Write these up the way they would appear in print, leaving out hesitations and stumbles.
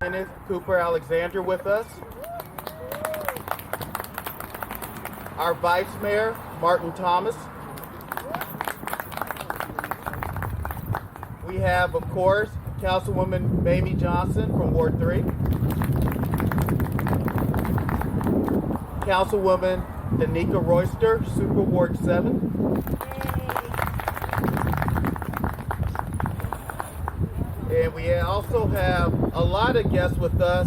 Kenneth Cooper Alexander with us. Our Vice Mayor, Martin Thomas. We have, of course, Councilwoman Mamie Johnson from Ward 3. Councilwoman Danica Royster, Super Ward 7. And we also have a lot of guests with us,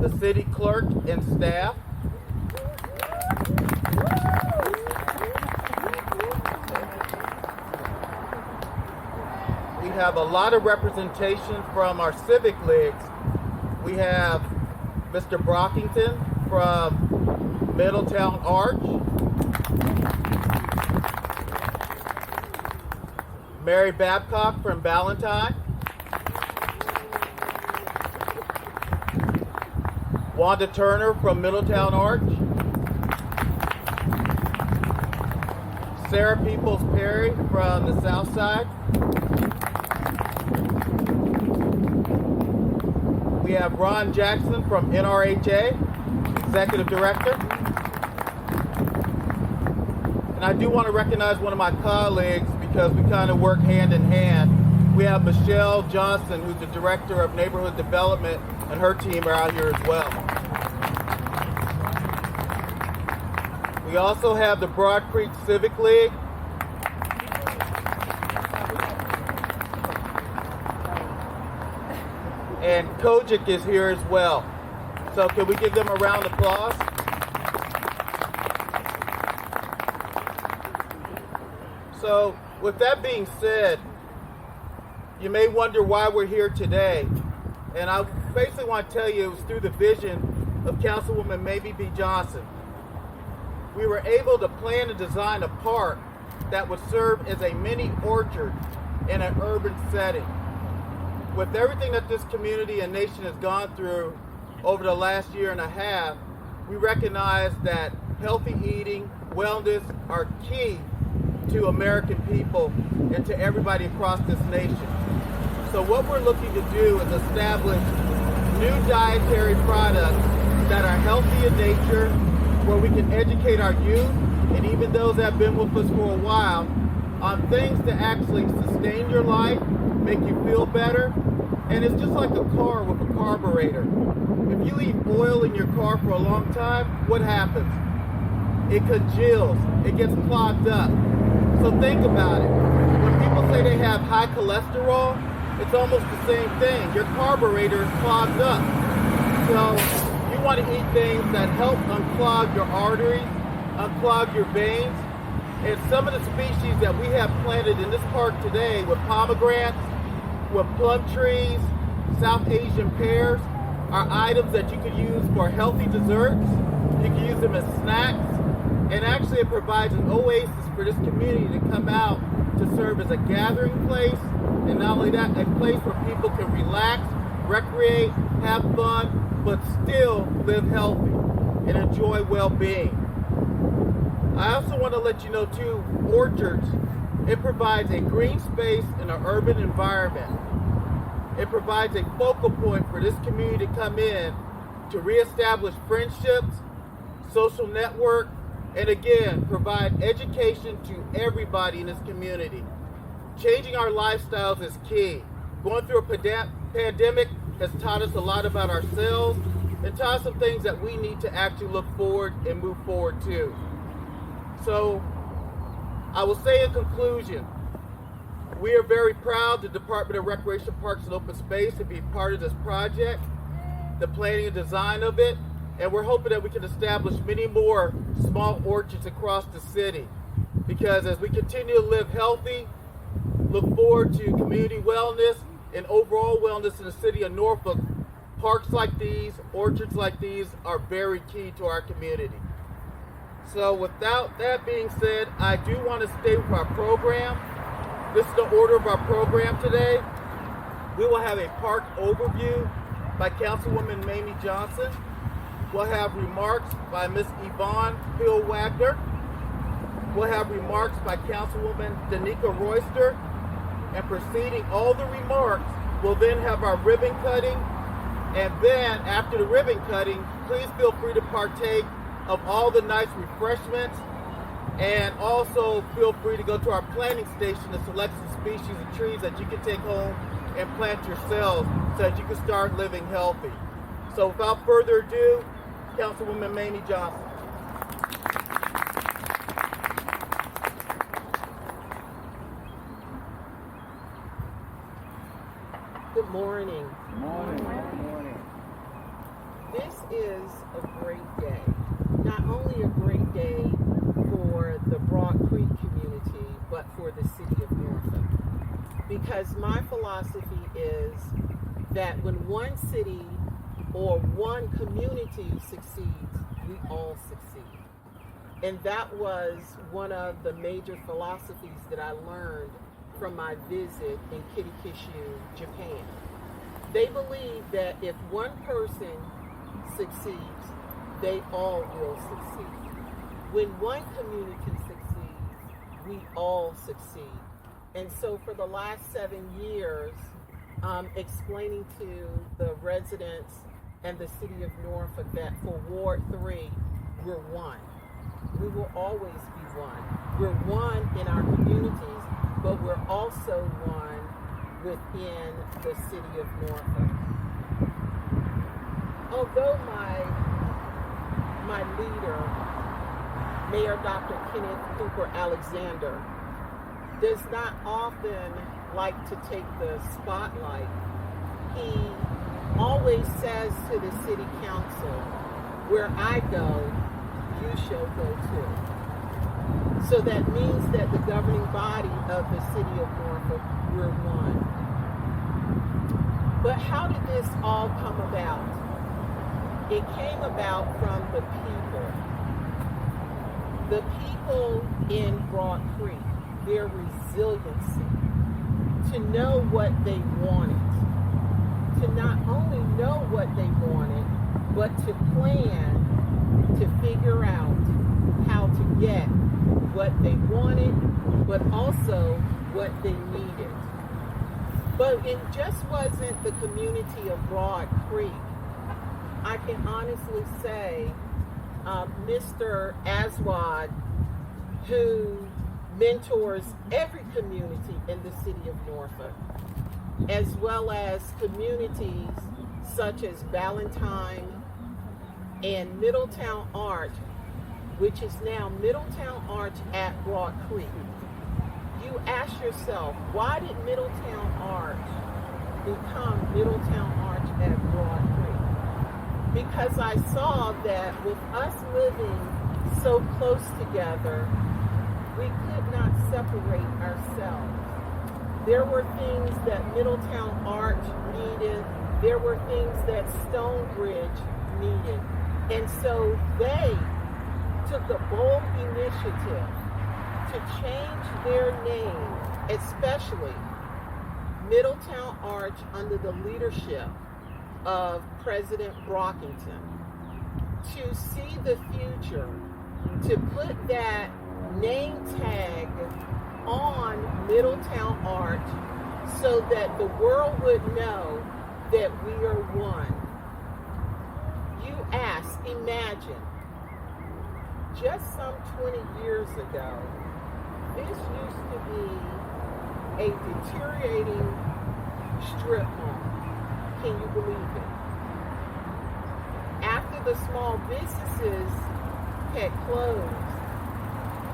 the city clerk and staff. We have a lot of representation from our civic leagues. We have Mr. Brockington from Middletown Arch, Mary Babcock from Ballantyne, Wanda Turner from Middletown Arch, Sarah Peoples Perry from the South Side. We have Ron Jackson from NRHA, Executive Director. And I do want to recognize one of my colleagues because we kind of work hand in hand. We have Michelle Johnson, who's the Director of Neighborhood Development, and her team are out here as well. We also have the Broad Creek Civic League. And Kojic is here as well. So can we give them a round of applause? So with that being said, you may wonder why we're here today. And I basically want to tell you it was through the vision of Councilwoman Mamie B. Johnson. We were able to plan and design a park that would serve as a mini orchard in an urban setting. With everything that this community and nation has gone through over the last year and a half, we recognize that healthy eating, wellness are key to American people and to everybody across this nation. So what we're looking to do is establish new dietary products that are healthy in nature, where we can educate our youth and even those that have been with us for a while on things to actually sustain your life, make you feel better. And it's just like a car with a carburetor. If you leave oil in your car for a long time, what happens? It congeals, it gets clogged up. So think about it. When people say they have high cholesterol, it's almost the same thing. Your carburetor is clogged up. So you want to eat things that help unclog your arteries, unclog your veins. And some of the species that we have planted in this park today with pomegranates, with plum trees, South Asian pears, are items that you could use for healthy desserts. You can use them as snacks. And actually it provides an oasis for this community to come out to serve as a gathering place. And not only that, a place where people can relax, recreate, have fun, but still live healthy and enjoy well-being. I also want to let you know too, orchards, it provides a green space in an urban environment. It provides a focal point for this community to come in to reestablish friendships, social network, and again, provide education to everybody in this community. Changing our lifestyles is key. Going through a pandemic has taught us a lot about ourselves and taught us some things that we need to actually look forward and move forward to. So I will say in conclusion, we are very proud, the Department of Recreation, Parks, and Open Space, to be part of this project, the planning and design of it, and we're hoping that we can establish many more small orchards across the city. Because as we continue to live healthy, look forward to community wellness and overall wellness in the city of Norfolk, parks like these, orchards like these are very key to our community. So without that being said, I do want to stay with our program. This is the order of our program today. We will have a park overview by Councilwoman Mamie Johnson. We'll have remarks by Ms. Yvonne Hill-Wagner. We'll have remarks by Councilwoman Danica Royster. And preceding all the remarks, we'll then have our ribbon cutting And then after the ribbon cutting, please feel free to partake of all the nice refreshments, and also feel free to go to our planting station to select some species of trees that you can take home and plant yourselves so that you can start living healthy. So without further ado, Councilwoman Mamie Johnson. Good morning. Good morning. Good morning. This is a great day. Not only a great day for the Broad Creek community, but for the city of Norfolk. Because my philosophy is that when one city or one community succeeds, we all succeed. And that was one of the major philosophies that I learned from my visit in Kirikishu, Japan. They believe that if one person succeeds, they all will succeed. When one community succeeds, we all succeed. And so for the last 7 years, explaining to the residents and the city of Norfolk that for Ward 3, we're one. We will always be one. We're one in our communities, but we're also one within the city of Norfolk. Although my leader, Mayor Dr. Kenneth Cooper Alexander, does not often like to take the spotlight, he always says to the city council, where I go, you shall go too. So that means that the governing body of the city of Norfolk, we're one. But how did this all come about? It came about from the people. The people in Broad Creek, their resiliency, to know what they wanted. To not only know what they wanted, but to plan to figure out how to get what they wanted, but also what they needed. But it just wasn't the community of Broad Creek. I can honestly say Mr. Aswad, who mentors every community in the city of Norfolk, as well as communities such as Valentine and Middletown Arch, which is now Middletown Arch at Broad Creek. You ask yourself, why did Middletown Arch become Middletown Arch at Broad Creek? Because I saw that with us living so close together, we could not separate ourselves. There were things that Middletown Arch needed. There were things that Stonebridge needed. And so they took a bold initiative to change their name, especially Middletown Arch under the leadership of President Brockington, to see the future, to put that name tag on Middletown Arch so that the world would know that we are one. You ask, imagine, just some 20 years ago, this used to be a deteriorating strip mall. Can you believe it? After the small businesses had closed,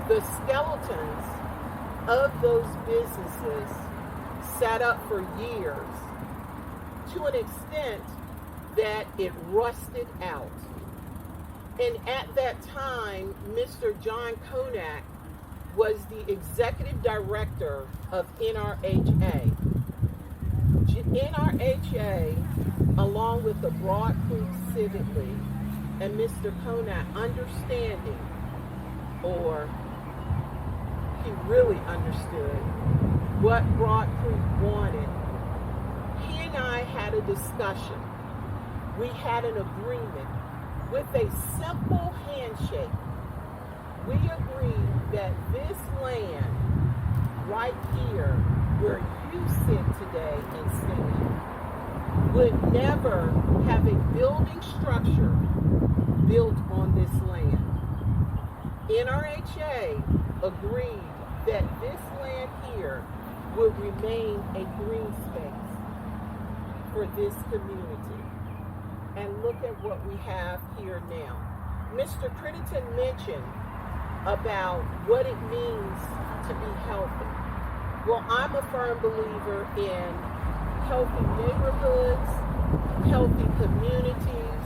the skeletons of those businesses sat up for years, to an extent that it rusted out. And at that time, Mr. John Konak was the executive director of NRHA. NRHA, along with the Broad Creek Civic League, and Mr. Konak understanding, or he really understood what Broad Creek wanted, he and I had a discussion. We had an agreement with a simple handshake. We agreed that this land right here where you sit today and stand would never have a building structure built on this land. NRHA agreed that this land here would remain a green space for this community. And look at what we have here now. Mr. Crittenden mentioned about what it means to be healthy. Well, I'm a firm believer in healthy neighborhoods, healthy communities,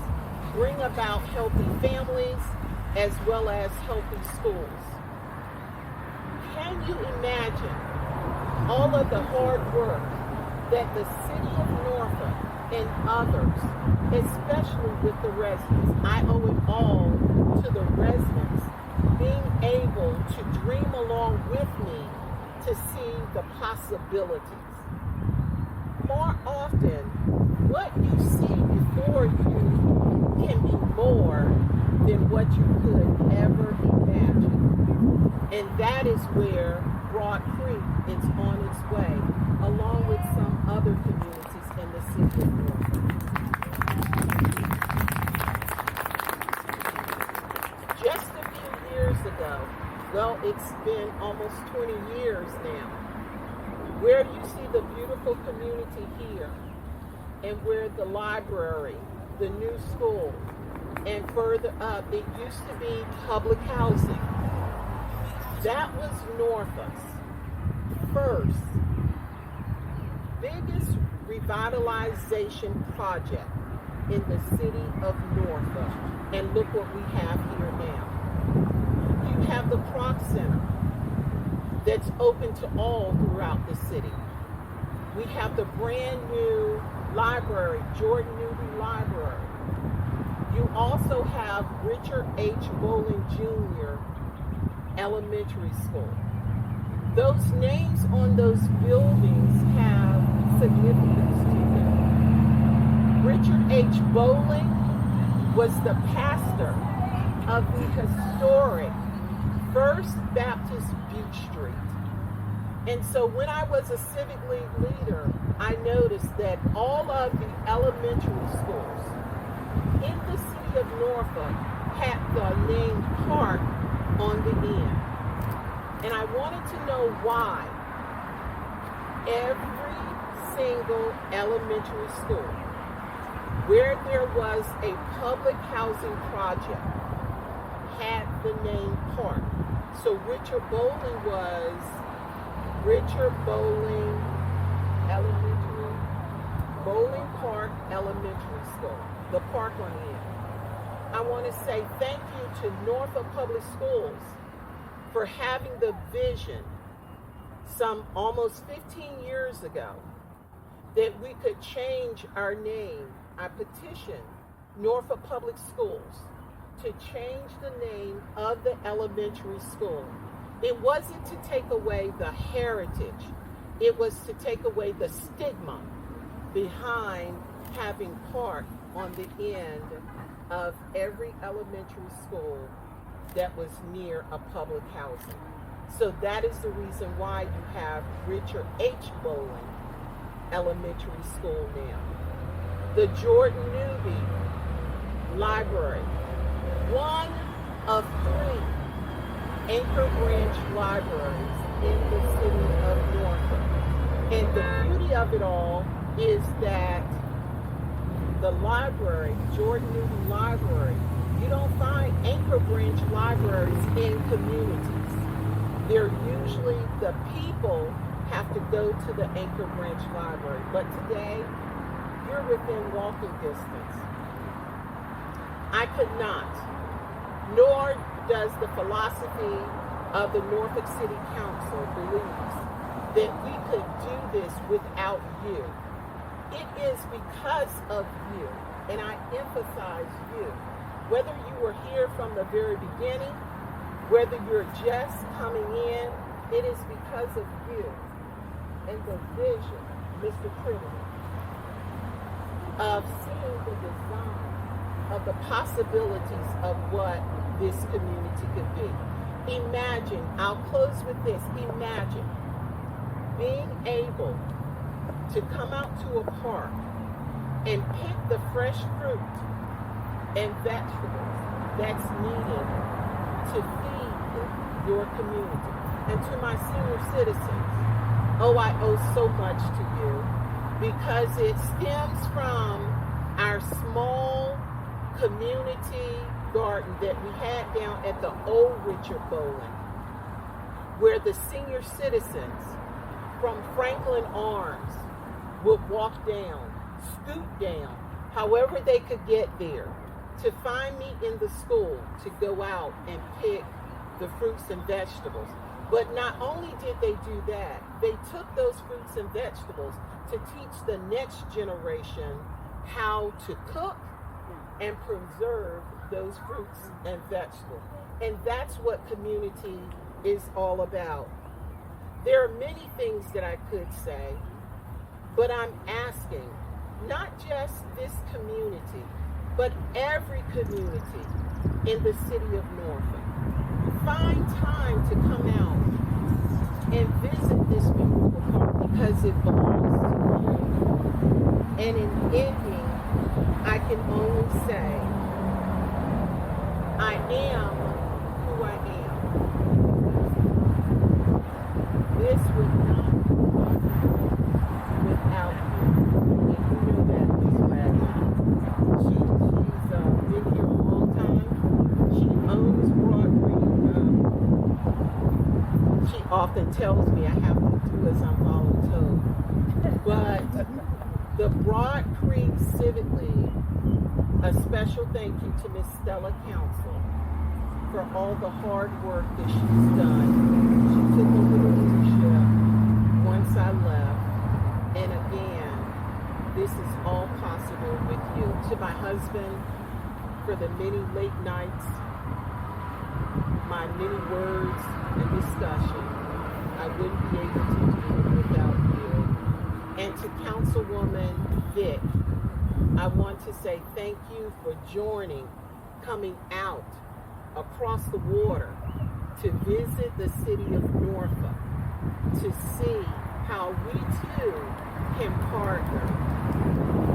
bring about healthy families, as well as healthy schools. Can you imagine all of the hard work that the city of Norfolk and others, especially with the residents, I owe it all to the residents being able to dream along with me to see the possibilities. More often, what you see before you can be more than what you could ever imagine. And that is where Broad Creek is on its way, along with some other communities in the city of Norfolk. Just a few years ago, well, it's been almost 20 years now, where you see the beautiful community here, and where the library, the new school, and further up, it used to be public housing. That was Norfolk's first biggest revitalization project in the city of Norfolk. And look what we have here now. You have the Kroc Center that's open to all throughout the city. We have the brand new library, Jordan Newby Library. You also have Richard H. Bowling Jr. Elementary School. Those names on those buildings have significance to them. Richard H. Bowling was the pastor of the historic First Baptist Butte Street. And so when I was a civic league leader, I noticed that all of the elementary schools in the city of Norfolk had the name Park on the end. And I wanted to know why every single elementary school where there was a public housing project had the name Park. So Richard Bowling was Richard Bowling Elementary, Bowling Park Elementary School, the park on the end. I want to say thank you to Norfolk Public Schools for having the vision some almost 15 years ago that we could change our name. I petitioned Norfolk Public Schools to change the name of the elementary school. It wasn't to take away the heritage. It was to take away the stigma behind having Park on the end of every elementary school that was near a public housing. So that is the reason why you have Richard H. Bowling Elementary School now. The Jordan Newby Library, one of 3 anchor branch libraries in the city of Norfolk. And the beauty of it all is that the library, Jordan Newby Library, you don't find anchor branch libraries in communities. They're usually the people have to go to the anchor branch library. But today, you're within walking distance. I could not, nor does the philosophy of the Norfolk City Council believes that we could do this without you. It is because of you, and I emphasize you. Whether you were here from the very beginning, whether you're just coming in, it is because of you and the vision, Mr. Crittenden, of seeing the design of the possibilities of what this community could be. Imagine, I'll close with this, imagine being able to come out to a park and pick the fresh fruit and vegetables that's needed to feed your community. And to my senior citizens, oh, I owe so much to you because it stems from our small community garden that we had down at the old Richard Bowling, where the senior citizens from Franklin Arms would walk down, scoot down, however they could get there, to find me in the school to go out and pick the fruits and vegetables. But not only did they do that, they took those fruits and vegetables to teach the next generation how to cook and preserve those fruits and vegetables. And that's what community is all about. There are many things that I could say, but I'm asking not just this community, but every community in the city of Norfolk, find time to come out and visit this beautiful park because it belongs to you. And in ending, I can only say, I am who I am. This would not be possible without you. And you know that, Ms. Wagner. She's been here a long time. She owns Broad Creek. She often tells me I have to do as I'm voluntold. But the Broad Creek Civic League, a special thank you to Miss Stella Council for all the hard work that she's done. She took over the leadership once I left. And again, this is all possible with you. To my husband, for the many late nights, my many words and discussion, I wouldn't be able to do it without you. And to Councilwoman Vick, I want to say thank you for joining, coming out across the water to visit the city of Norfolk, to see how we too can partner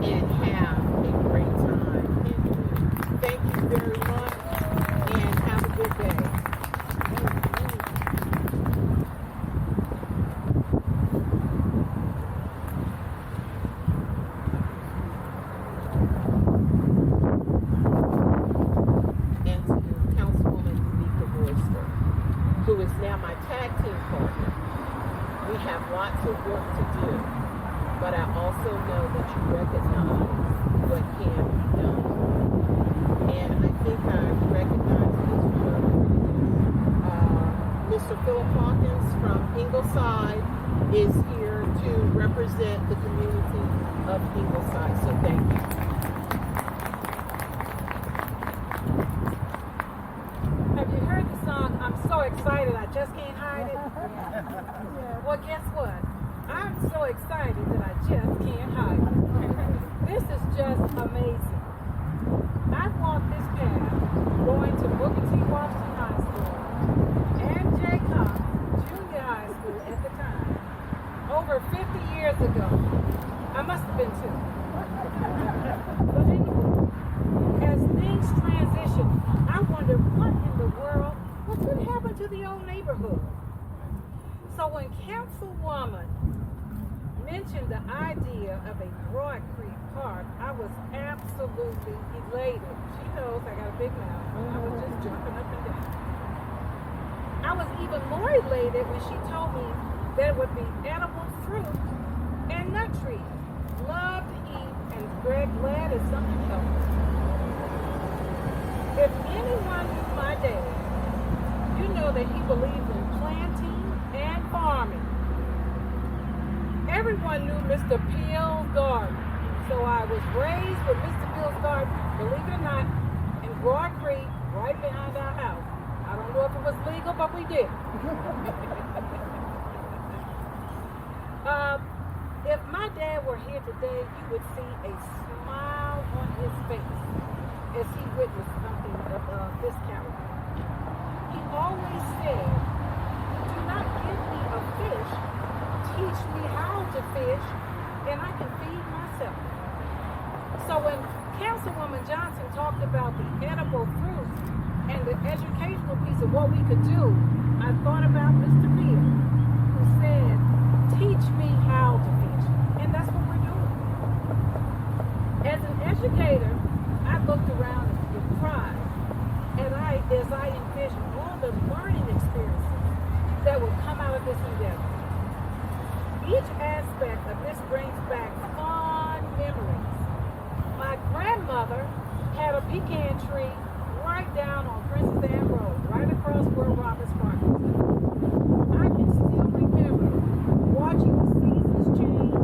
and have a great time in here. Thank you very much and have a good day. Who is now my tag team partner. We have lots of work to do, but I also know that you recognize what can be done. And I think I recognize this work. Mr. Philip Hawkins from Ingleside is here to represent the community of Ingleside, so thank you. I'm so excited, I just can't hide it. Well, guess what? I'm so excited that I just can't hide it. This is just amazing. I've walked this path going to Booker T. Washington High School and Jay Cox Junior High School at the time. Over 50 years ago. I must have been two. But anyway, as things transition, I wonder what in the world what could happen to the old neighborhood? So when Councilwoman mentioned the idea of a Broad Creek Park, I was absolutely elated. She knows I got a big mouth. I was just jumping up and down. I was even more elated when she told me there would be edible fruit and nut trees. Love to eat and glad is something else. If anyone knew my dad, you know that he believed in planting and farming. Everyone knew Mr. Peel's garden. So I was raised with Mr. Peel's garden, believe it or not, in Broad Creek, right behind our house. I don't know if it was legal, but we did. If my dad were here today, you would see a smile on his face as he witnessed something of this character. He always said, do not give me a fish, teach me how to fish, and I can feed myself. So when Councilwoman Johnson talked about the edible fruits and the educational piece of what we could do, I thought about Mr. Beal, who said, teach me how to fish. And that's what we're doing. As an educator, I looked around with pride as I envisioned all the learning experiences that would come out of this endeavor. Each aspect of this brings back fond memories. My grandmother had a pecan tree right down on Princess Anne Road, right across where Roberts Park is. I can still remember watching the seasons change,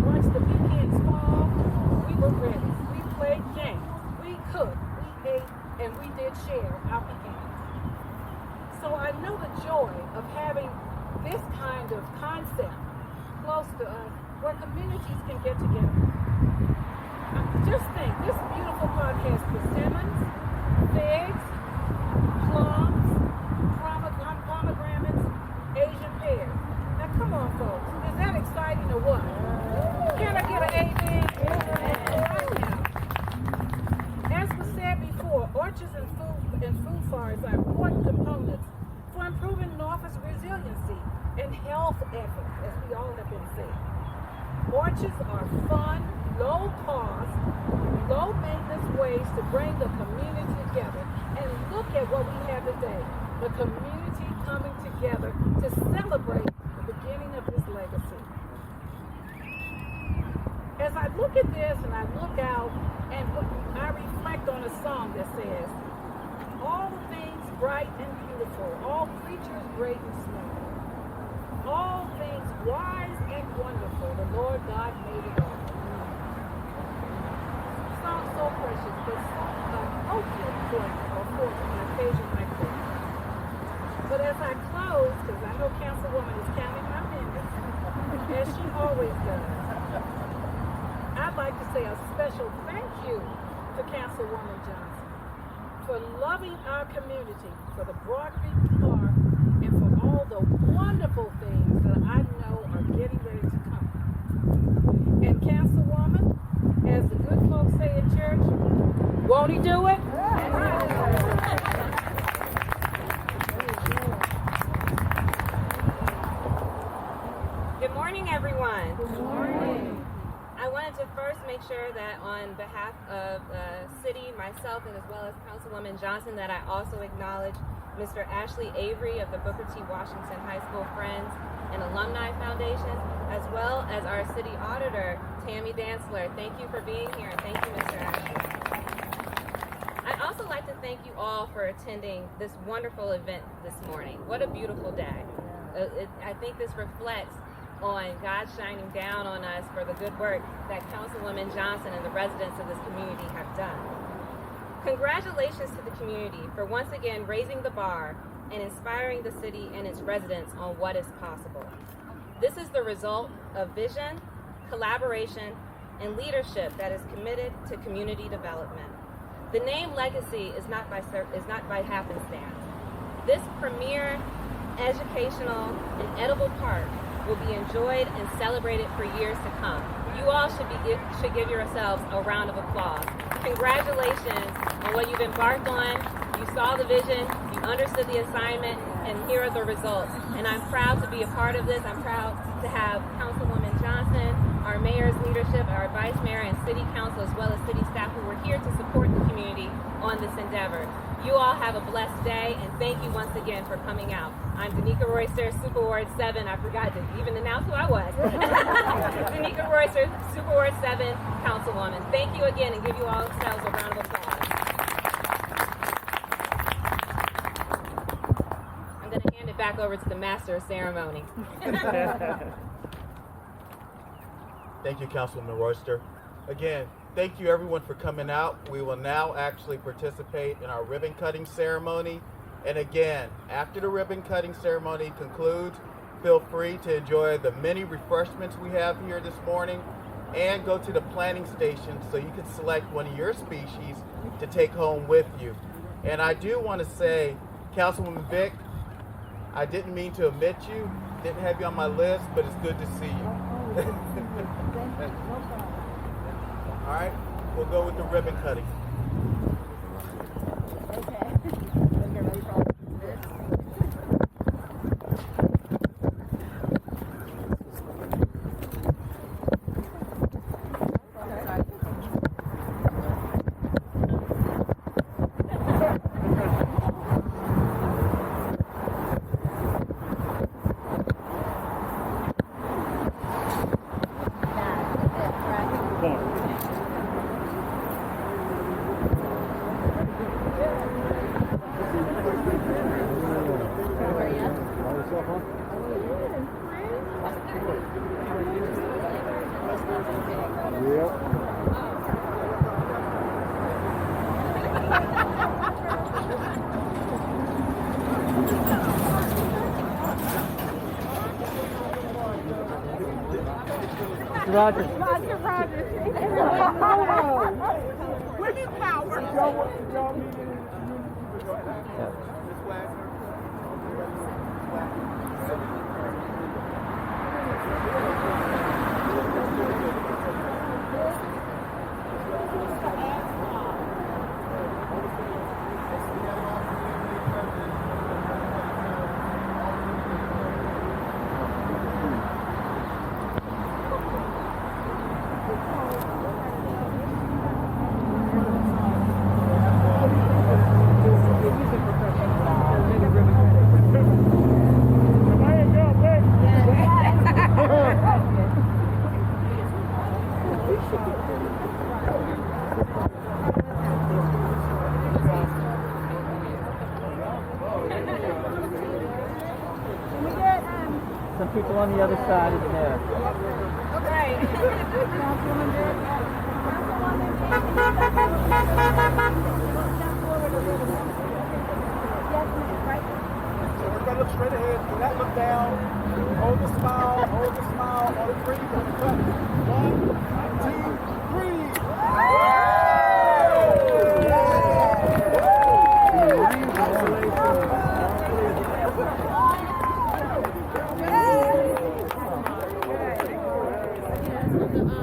once the pecans fall, we were ready. We played games, we cooked, we ate, and we did share our pecans. So I know the joy of having this kind of concept close to us where communities can get together. Just think, this beautiful podcast, persimmons, figs, plums, pomegranates, Asian pears. Now come on, folks. Is that exciting or what? Can I get an amen? Right now. As was said before, orchards and food forests are important components for improving Norfolk's resiliency and health efforts, as we all have been saying. Orchards are fun, low-cost, low-maintenance ways to bring the community together. And look at what we have today, the community coming together to celebrate the beginning of this legacy. As I look at this and I look out and I reflect on a song that says, all things bright and beautiful, all creatures great and small, all things wise and wonderful, the Lord God made it all. Song so precious, but so appropriate for an occasion like this. But as I close, because I know Councilwoman is counting my minutes, as she always does, I'd like to say a special thank you to Councilwoman Johnson for loving our community, for the Broad Creek Park, and for all the wonderful things that I know are getting ready to come. And Councilwoman, as the good folks say in church, won't he do it? Good morning, everyone. Good morning. I wanted to first make sure that on behalf of the city, myself, and as well as Councilwoman Johnson, that I also acknowledge Mr. Ashley Avery of the Booker T. Washington High School Friends and Alumni Foundation, as well as our city auditor, Tammy Dantzler. Thank you for being here, and thank you, Mr. Ashley. I'd also like to thank you all for attending this wonderful event this morning. What a beautiful day. I think this reflects on God shining down on us for the good work that Councilwoman Johnson and the residents of this community have done. Congratulations to the community for once again raising the bar and inspiring the city and its residents on what is possible. This is the result of vision, collaboration, and leadership that is committed to community development. The name Legacy is not by happenstance. This premier educational and edible park will be enjoyed and celebrated for years to come. You all should give yourselves a round of applause. Congratulations on what you've embarked on. You saw the vision, you understood the assignment, and here are the results. And I'm proud to be a part of this. I'm proud to have Councilwoman Johnson, our mayor's leadership, our vice mayor, and city council, as well as city staff who were here to support the community on this endeavor. You all have a blessed day, and thank you once again for coming out. I'm Danica Royster, Super Ward 7. I forgot to even announce who I was. Danica Royster, Super Ward 7 Councilwoman. Thank you again, and give you all yourselves a round of applause. I'm going to hand it back over to the master of ceremony. Thank you, Councilwoman Royster. Again, thank you everyone for coming out. We will now actually participate in our ribbon cutting ceremony. And again, after the ribbon cutting ceremony concludes, feel free to enjoy the many refreshments we have here this morning and go to the planting station so you can select one of your species to take home with you. And I do want to say, Councilwoman Vick, I didn't mean to omit you, didn't have you on my list, but it's good to see you. All right, we'll go with the ribbon cutting. Roger. Women power. Some people on the other side is there. Right. So we're going to look straight ahead. Do not look down. Hold the smile. On the three. We're going to cut. 1,